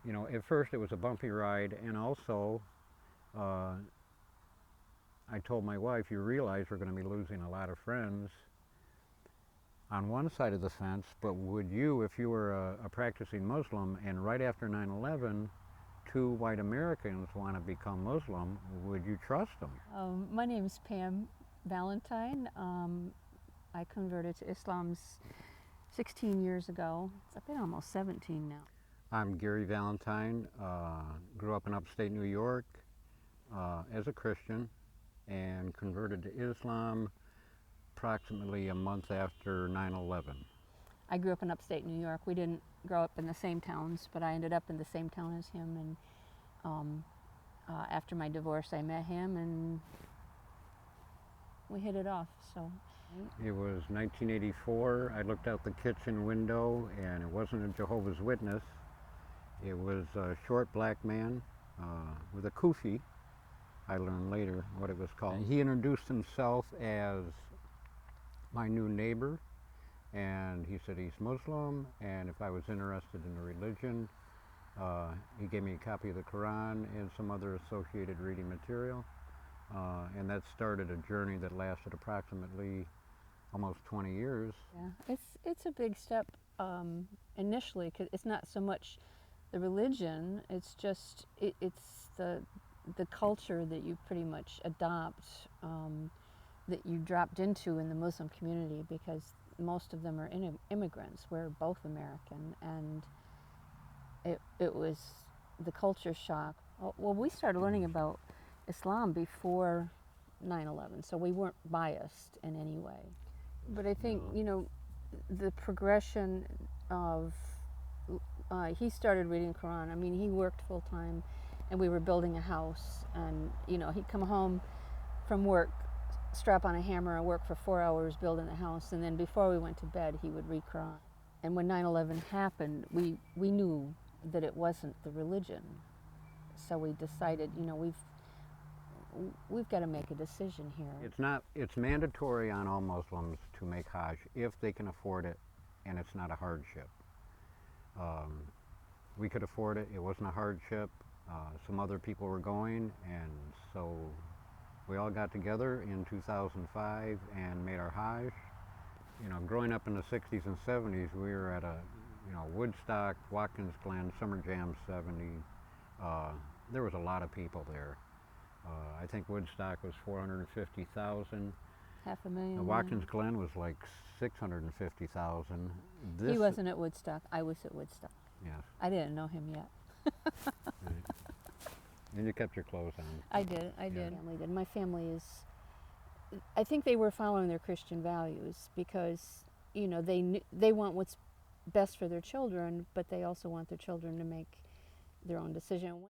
You know, at first it was a bumpy ride, and also uh, I told my wife, you realize we're going to be losing a lot of friends on one side of the fence, but would you, if you were a practicing Muslim and right after 9/11, two white Americans want to become Muslim, would you trust them? My name is Pam Valentine. I converted to Islam 16 years ago. It's been almost 17 now. I'm Gary Valentine, grew up in upstate New York as a Christian and converted to Islam approximately a month after 9/11. I grew up in upstate New York. We didn't grow up in the same towns, but I ended up in the same town as him. And after my divorce, I met him, and we hit it off. So it was 1984. I looked out the kitchen window, and it wasn't a Jehovah's Witness. It was a short black man with a kufi. I learned later what it was called. And he introduced himself as my new neighbor, and he said he's Muslim, and if I was interested in the religion, he gave me a copy of the Quran and some other associated reading material, and that started a journey that lasted approximately almost 20 years. Yeah, it's a big step initially, because it's not so much the religion, it's just it's the culture that you pretty much adopt, that you dropped into in the Muslim community, because most of them are immigrants. We're both American, and it was the culture shock. Well, we started learning about Islam before 9/11, so we weren't biased in any way. But I think, you know, the progression of, he started reading Quran. I mean, he worked full time, and we were building a house, and, you know, he'd come home from work, strap on a hammer and work for 4 hours building the house, and then before we went to bed, he would read Quran. And when 9/11 happened, we knew that it wasn't the religion. So we decided, you know, we've got to make a decision here. It's mandatory on all Muslims to make Hajj if they can afford it, and it's not a hardship. We could afford it. It wasn't a hardship. Some other people were going, and so we all got together in 2005 and made our Hajj. You know, growing up in the 60s and 70s, we were at Woodstock, Watkins Glen, Summer Jam 70. There was a lot of people there. I think Woodstock was 450,000. 500,000. Watkins Glen was like 650,000. He wasn't at Woodstock. I was at Woodstock. Yes. I didn't know him yet. Right. And you kept your clothes on. I did. My family is, I think they were following their Christian values, because, you know, they want what's best for their children, but they also want their children to make their own decision.